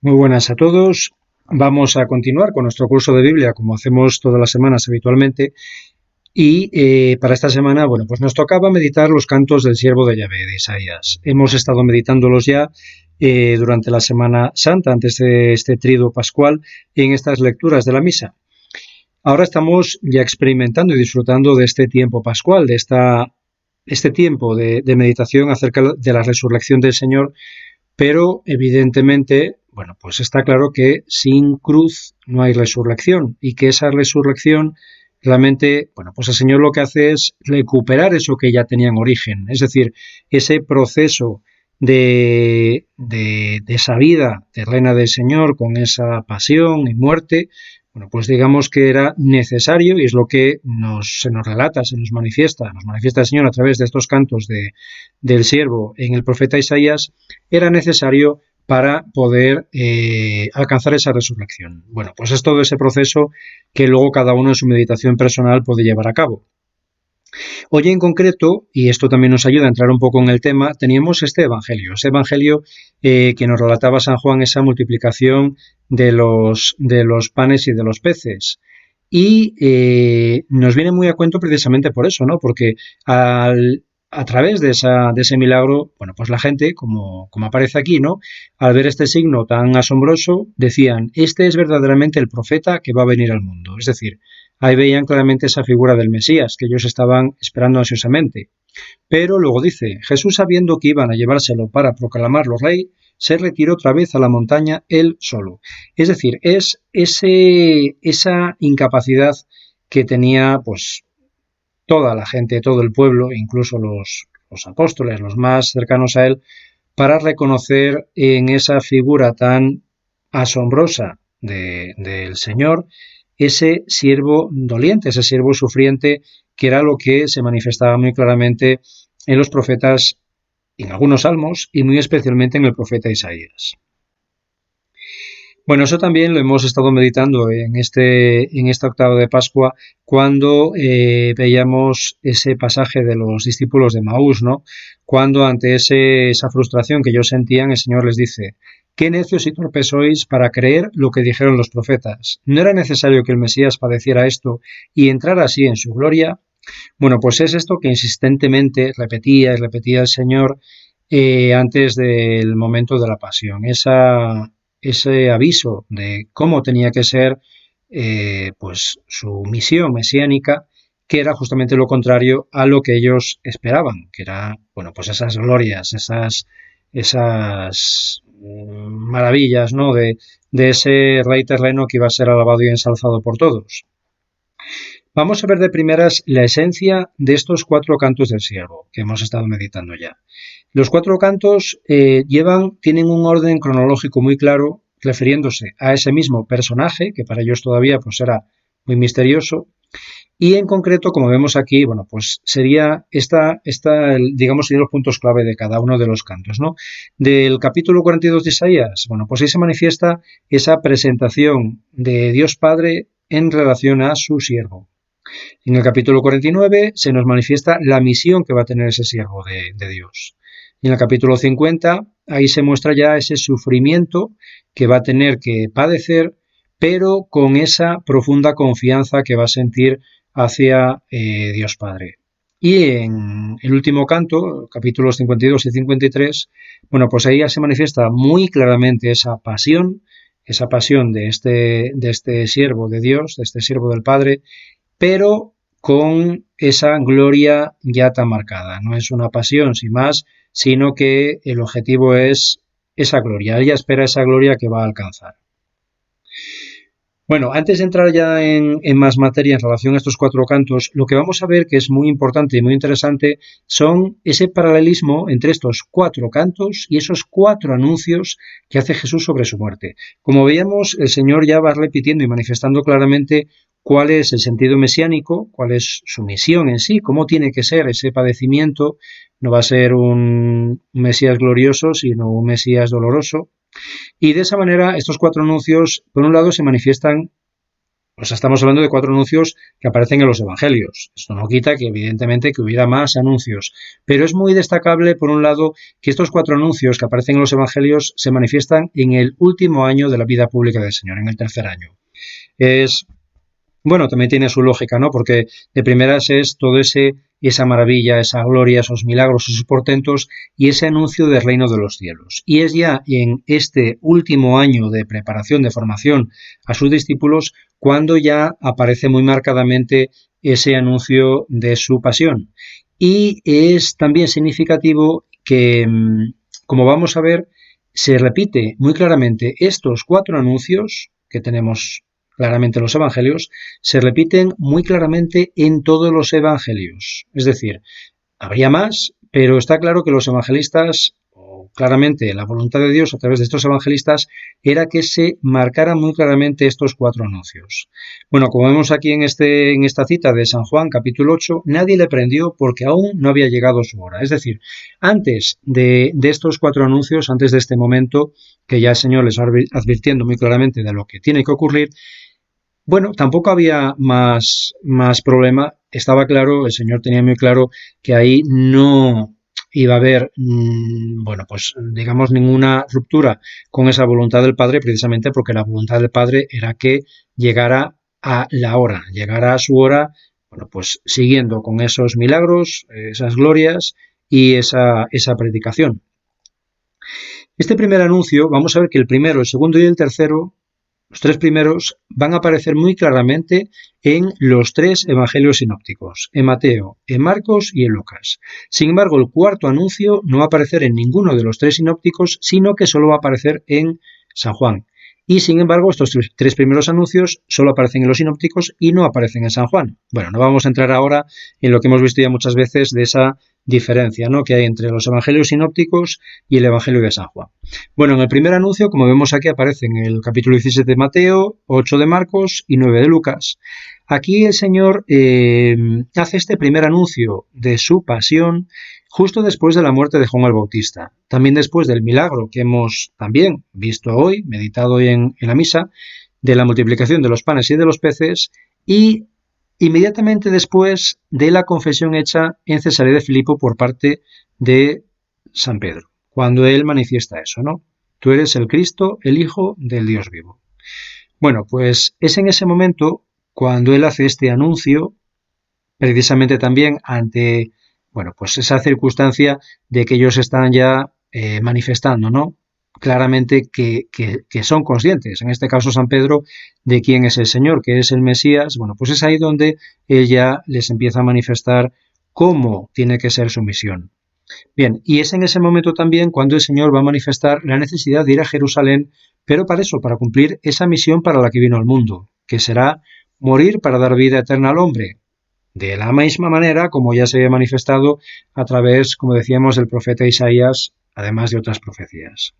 Muy buenas a todos. Vamos a continuar con nuestro curso de Biblia, como hacemos todas las semanas habitualmente. Y para esta semana, bueno, pues nos tocaba meditar los cantos del siervo de Yahvé, de Isaías. Hemos estado meditándolos ya durante la Semana Santa, antes de este triduo pascual, en estas lecturas de la misa. Ahora estamos ya experimentando y disfrutando de este tiempo pascual, de este tiempo de meditación acerca de la resurrección del Señor. Pero, evidentemente, bueno, pues está claro que sin cruz no hay resurrección y que esa resurrección realmente, bueno, pues el Señor lo que hace es recuperar eso que ya tenía en origen, es decir, ese proceso de esa vida terrena del Señor con esa pasión y muerte, bueno, pues digamos que era necesario y es lo que se nos relata, se nos manifiesta el Señor a través de estos cantos del siervo en el profeta Isaías, era necesario para poder alcanzar esa resurrección. Bueno, pues es todo ese proceso que luego cada uno en su meditación personal puede llevar a cabo. Hoy en concreto, y esto también nos ayuda a entrar un poco en el tema, teníamos ese evangelio que nos relataba San Juan, esa multiplicación de los panes y de los peces. Y nos viene muy a cuento precisamente por eso, ¿no? Porque a través de ese milagro, bueno, pues la gente, como aparece aquí, ¿no? Al ver este signo tan asombroso, decían, este es verdaderamente el profeta que va a venir al mundo. Es decir, ahí veían claramente esa figura del Mesías que ellos estaban esperando ansiosamente. Pero luego dice, Jesús sabiendo que iban a llevárselo para proclamarlo rey, se retiró otra vez a la montaña él solo. Es decir, es esa incapacidad que tenía pues toda la gente, todo el pueblo, incluso los apóstoles, los más cercanos a él, para reconocer en esa figura tan asombrosa del Señor ese siervo doliente, ese siervo sufriente, que era lo que se manifestaba muy claramente en los profetas, en algunos salmos y muy especialmente en el profeta Isaías. Bueno, eso también lo hemos estado meditando en esta octava de Pascua, cuando veíamos ese pasaje de los discípulos de Maús, ¿no? Cuando ante esa frustración que ellos sentían, el Señor les dice, qué necios y torpes sois para creer lo que dijeron los profetas. ¿No era necesario que el Mesías padeciera esto y entrara así en su gloria? Bueno, pues es esto que insistentemente repetía y repetía el Señor antes del momento de la pasión. Ese aviso de cómo tenía que ser pues su misión mesiánica, que era justamente lo contrario a lo que ellos esperaban, que era, bueno, pues esas glorias, esas maravillas, ¿no? De ese rey terreno que iba a ser alabado y ensalzado por todos. Vamos a ver de primeras la esencia de estos 4 cantos del siervo que hemos estado meditando ya. Los 4 cantos tienen un orden cronológico muy claro, refiriéndose a ese mismo personaje, que para ellos todavía pues era muy misterioso, y en concreto, como vemos aquí, bueno, pues sería digamos, serían los puntos clave de cada uno de los cantos, ¿no? Del capítulo 42 de Isaías, bueno, pues ahí se manifiesta esa presentación de Dios Padre en relación a su siervo. En el capítulo 49 se nos manifiesta la misión que va a tener ese siervo de Dios. En el capítulo 50, ahí se muestra ya ese sufrimiento que va a tener que padecer, pero con esa profunda confianza que va a sentir hacia Dios Padre. Y en el último canto, capítulos 52 y 53, bueno, pues ahí ya se manifiesta muy claramente esa pasión de este siervo de Dios, de este siervo del Padre, pero con esa gloria ya tan marcada. No es una pasión sin más, sino que el objetivo es esa gloria. Ella espera esa gloria que va a alcanzar. Bueno, antes de entrar ya en más materia en relación a estos 4 cantos, lo que vamos a ver que es muy importante y muy interesante son ese paralelismo entre estos 4 cantos y esos 4 anuncios que hace Jesús sobre su muerte. Como veíamos, el Señor ya va repitiendo y manifestando claramente cuál es el sentido mesiánico, cuál es su misión en sí, cómo tiene que ser ese padecimiento. No va a ser un Mesías glorioso, sino un Mesías doloroso. Y de esa manera estos 4 anuncios, por un lado, se manifiestan Pues estamos hablando de 4 anuncios que aparecen en los evangelios. Esto no quita que evidentemente que hubiera más anuncios, pero es muy destacable, por un lado, que estos 4 anuncios que aparecen en los evangelios se manifiestan en el último año de la vida pública del Señor, en el tercer año. Bueno, también tiene su lógica, ¿no? Porque de primeras es todo esa maravilla, esa gloria, esos milagros, esos portentos y ese anuncio del reino de los cielos. Y es ya en este último año de preparación, de formación a sus discípulos, cuando ya aparece muy marcadamente ese anuncio de su pasión. Y es también significativo que, como vamos a ver, se repite muy claramente estos 4 anuncios que tenemos claramente en los evangelios, se repiten muy claramente en todos los evangelios. Es decir, habría más, pero está claro que los evangelistas, o claramente la voluntad de Dios a través de estos evangelistas, era que se marcaran muy claramente estos 4 anuncios. Bueno, como vemos aquí en esta cita de San Juan, capítulo 8, nadie le prendió porque aún no había llegado su hora. Es decir, antes de estos 4 anuncios, antes de este momento, que ya el Señor les va advirtiendo muy claramente de lo que tiene que ocurrir, bueno, tampoco había más problema. Estaba claro, el Señor tenía muy claro que ahí no iba a haber, bueno, pues digamos ninguna ruptura con esa voluntad del Padre, precisamente porque la voluntad del Padre era que llegara a la hora, llegara a su hora, bueno, pues siguiendo con esos milagros, esas glorias y esa predicación. Este primer anuncio, vamos a ver que el primero, el segundo y el tercero, los 3 primeros van a aparecer muy claramente en los 3 evangelios sinópticos, en Mateo, en Marcos y en Lucas. Sin embargo, el cuarto anuncio no va a aparecer en ninguno de los 3 sinópticos, sino que solo va a aparecer en San Juan. Y sin embargo, estos 3 primeros anuncios solo aparecen en los sinópticos y no aparecen en San Juan. Bueno, no vamos a entrar ahora en lo que hemos visto ya muchas veces de esa diferencia, ¿no?, que hay entre los evangelios sinópticos y el evangelio de San Juan. Bueno, en el primer anuncio, como vemos aquí, aparece en el capítulo 17 de Mateo, 8 de Marcos y 9 de Lucas. Aquí el Señor hace este primer anuncio de su pasión justo después de la muerte de Juan el Bautista. También después del milagro que hemos también visto hoy, meditado hoy en la misa, de la multiplicación de los panes y de los peces, y inmediatamente después de la confesión hecha en Cesarea de Filipo por parte de San Pedro, cuando él manifiesta eso, ¿no? Tú eres el Cristo, el Hijo del Dios vivo. Bueno, pues es en ese momento cuando él hace este anuncio, precisamente también ante, bueno, pues esa circunstancia de que ellos están ya manifestando, ¿no?, claramente que son conscientes, en este caso San Pedro, de quién es el Señor, que es el Mesías. Bueno, pues es ahí donde él ya les empieza a manifestar cómo tiene que ser su misión. Bien, y es en ese momento también cuando el Señor va a manifestar la necesidad de ir a Jerusalén, pero para eso, para cumplir esa misión para la que vino al mundo, que será morir para dar vida eterna al hombre, de la misma manera como ya se había manifestado a través, como decíamos, del profeta Isaías, además de otras profecías.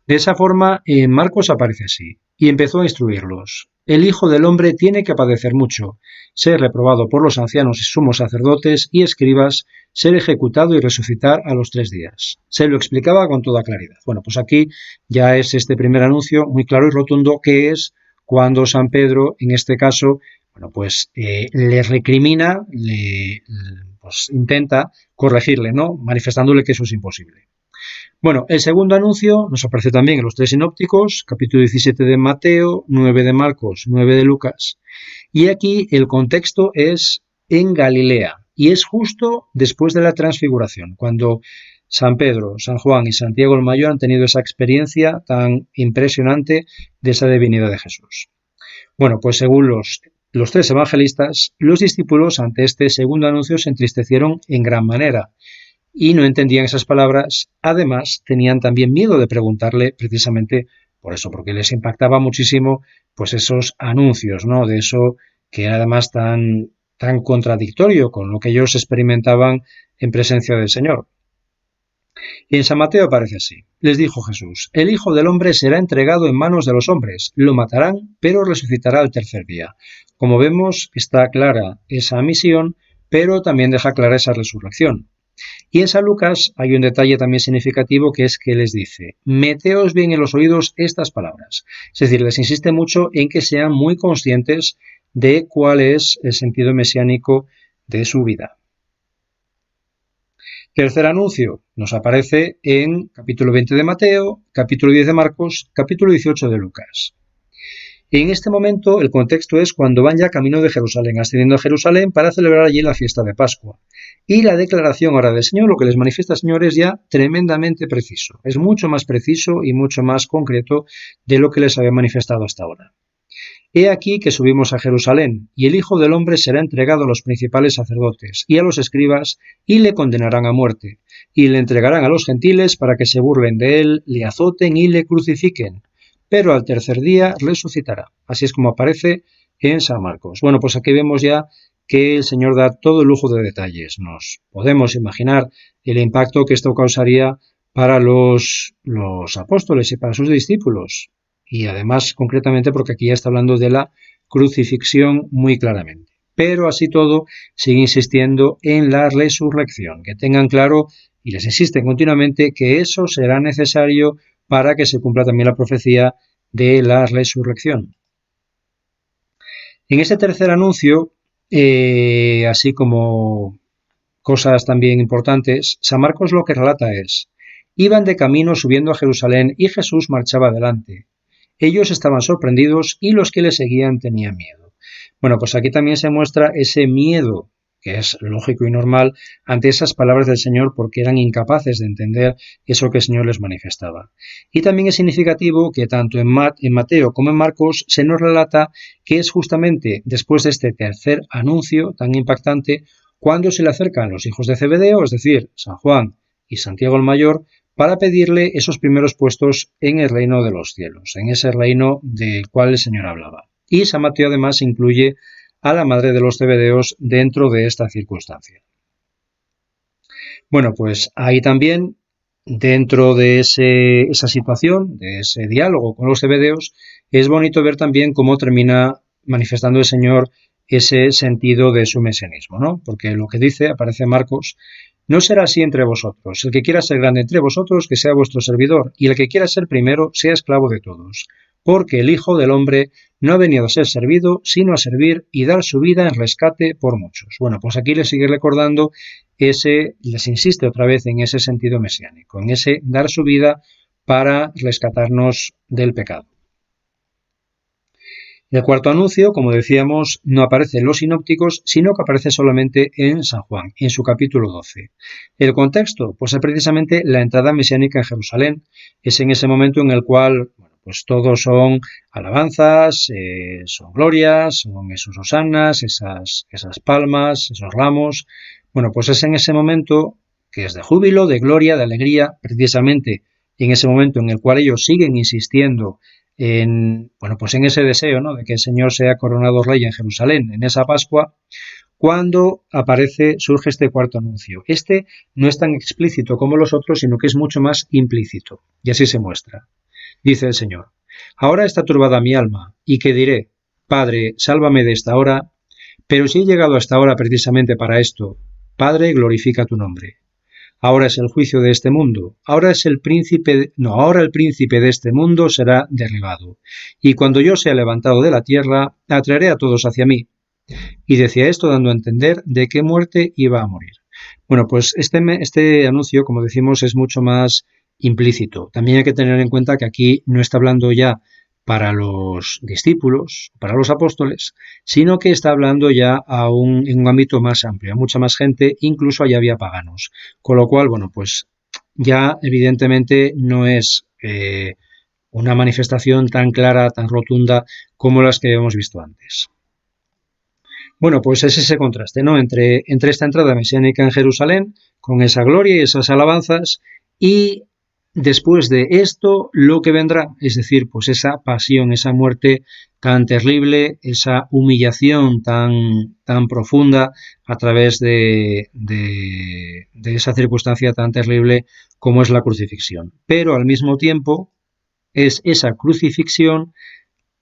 De esa forma, en Marcos aparece así, y empezó a instruirlos. El Hijo del Hombre tiene que padecer mucho, ser reprobado por los ancianos y sumos sacerdotes y escribas, ser ejecutado y resucitar a los 3 días. Se lo explicaba con toda claridad. Bueno, pues aquí ya es este primer anuncio muy claro y rotundo, que es cuando San Pedro, en este caso, bueno, pues le recrimina, pues intenta corregirle, ¿no?, manifestándole que eso es imposible. Bueno, el segundo anuncio nos aparece también en los 3 sinópticos, capítulo 17 de Mateo, 9 de Marcos, 9 de Lucas. Y aquí el contexto es en Galilea, y es justo después de la transfiguración, cuando San Pedro, San Juan y Santiago el Mayor han tenido esa experiencia tan impresionante de esa divinidad de Jesús. Bueno, pues según los 3 evangelistas, los discípulos ante este segundo anuncio se entristecieron en gran manera y no entendían esas palabras. Además, tenían también miedo de preguntarle precisamente por eso, porque les impactaba muchísimo pues esos anuncios, ¿no?, de eso que era además tan contradictorio con lo que ellos experimentaban en presencia del Señor. Y en San Mateo aparece así. Les dijo Jesús: el Hijo del Hombre será entregado en manos de los hombres, lo matarán, pero resucitará al tercer día. Como vemos, está clara esa misión, pero también deja clara esa resurrección. Y en San Lucas hay un detalle también significativo, que es que les dice: meteos bien en los oídos estas palabras. Es decir, les insiste mucho en que sean muy conscientes de cuál es el sentido mesiánico de su vida. Tercer anuncio nos aparece en capítulo 20 de Mateo, capítulo 10 de Marcos, capítulo 18 de Lucas. En este momento el contexto es cuando van ya camino de Jerusalén, ascendiendo a Jerusalén para celebrar allí la fiesta de Pascua. Y la declaración ahora del Señor, lo que les manifiesta el Señor, es ya tremendamente preciso. Es mucho más preciso y mucho más concreto de lo que les había manifestado hasta ahora. He aquí que subimos a Jerusalén, y el Hijo del Hombre será entregado a los principales sacerdotes y a los escribas, y le condenarán a muerte, y le entregarán a los gentiles para que se burlen de él, le azoten y le crucifiquen, pero al tercer día resucitará. Así es como aparece en San Marcos. Bueno, pues aquí vemos ya que el Señor da todo el lujo de detalles. Nos podemos imaginar el impacto que esto causaría para los apóstoles y para sus discípulos. Y además, concretamente, porque aquí ya está hablando de la crucifixión muy claramente. Pero así todo, sigue insistiendo en la resurrección. Que tengan claro, y les insisten continuamente, que eso será necesario para que se cumpla también la profecía de la resurrección. En este tercer anuncio, así como cosas también importantes, San Marcos lo que relata es: iban de camino subiendo a Jerusalén y Jesús marchaba adelante. Ellos estaban sorprendidos y los que le seguían tenían miedo. Bueno, pues aquí también se muestra ese miedo, que es lógico y normal, ante esas palabras del Señor, porque eran incapaces de entender eso que el Señor les manifestaba. Y también es significativo que tanto en Mateo como en Marcos se nos relata que es justamente después de este tercer anuncio tan impactante cuando se le acercan los hijos de Zebedeo, es decir, San Juan y Santiago el Mayor, para pedirle esos primeros puestos en el reino de los cielos, en ese reino del cual el Señor hablaba. Y San Mateo además incluye a la madre de los Zebedeos dentro de esta circunstancia. Bueno, pues ahí también, dentro de esa situación, de ese diálogo con los Zebedeos, es bonito ver también cómo termina manifestando el Señor ese sentido de su mesianismo, ¿no? Porque lo que dice, aparece en Marcos: no será así entre vosotros. El que quiera ser grande entre vosotros, que sea vuestro servidor, y el que quiera ser primero, sea esclavo de todos. Porque el Hijo del Hombre no ha venido a ser servido, sino a servir y dar su vida en rescate por muchos. Bueno, pues aquí les sigue recordando les insiste otra vez en ese sentido mesiánico, en ese dar su vida para rescatarnos del pecado. El cuarto anuncio, como decíamos, no aparece en los sinópticos, sino que aparece solamente en San Juan, en su capítulo 12. El contexto, pues es precisamente la entrada mesiánica en Jerusalén. Es en ese momento en el cual, bueno, pues todos son alabanzas, son glorias, son esos hosanas, esas palmas, esos ramos. Bueno, pues es en ese momento que es de júbilo, de gloria, de alegría, precisamente en ese momento en el cual ellos siguen insistiendo en ese deseo, ¿no?, de que el Señor sea coronado rey en Jerusalén, en esa Pascua, cuando surge este cuarto anuncio. Este no es tan explícito como los otros, sino que es mucho más implícito. Y así se muestra. Dice el Señor: ahora está turbada mi alma, y que diré: Padre, sálvame de esta hora. Pero si he llegado hasta ahora precisamente para esto, Padre, glorifica tu nombre. Ahora es el juicio de este mundo. Ahora el príncipe de este mundo será derribado. Y cuando yo sea levantado de la tierra, atraeré a todos hacia mí. Y decía esto dando a entender de qué muerte iba a morir. Bueno, pues este anuncio, como decimos, es mucho más implícito. También hay que tener en cuenta que aquí no está hablando ya para los discípulos, para los apóstoles, sino que está hablando ya en un ámbito más amplio, a mucha más gente, incluso allá había paganos. Con lo cual, bueno, pues ya evidentemente no es una manifestación tan clara, tan rotunda como las que hemos visto antes. Bueno, pues es ese contraste, ¿no?, entre esta entrada mesiánica en Jerusalén, con esa gloria y esas alabanzas, y después de esto, lo que vendrá, es decir, pues esa pasión, esa muerte tan terrible, esa humillación tan profunda a través de esa circunstancia tan terrible como es la crucifixión. Pero al mismo tiempo es esa crucifixión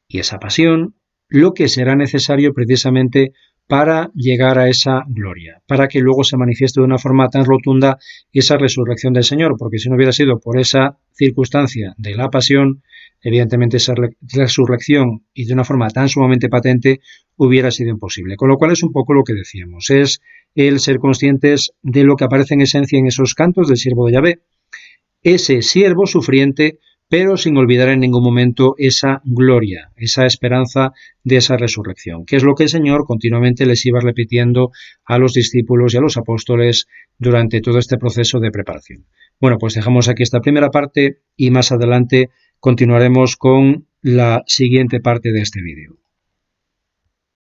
y esa pasión lo que será necesario precisamente para llegar a esa gloria, para que luego se manifieste de una forma tan rotunda esa resurrección del Señor, porque si no hubiera sido por esa circunstancia de la pasión, evidentemente esa resurrección y de una forma tan sumamente patente hubiera sido imposible. Con lo cual es un poco lo que decíamos, es el ser conscientes de lo que aparece en esencia en esos cantos del siervo de Yahvé, ese siervo sufriente, pero sin olvidar en ningún momento esa gloria, esa esperanza de esa resurrección, que es lo que el Señor continuamente les iba repitiendo a los discípulos y a los apóstoles durante todo este proceso de preparación. Bueno, pues dejamos aquí esta primera parte y más adelante continuaremos con la siguiente parte de este vídeo.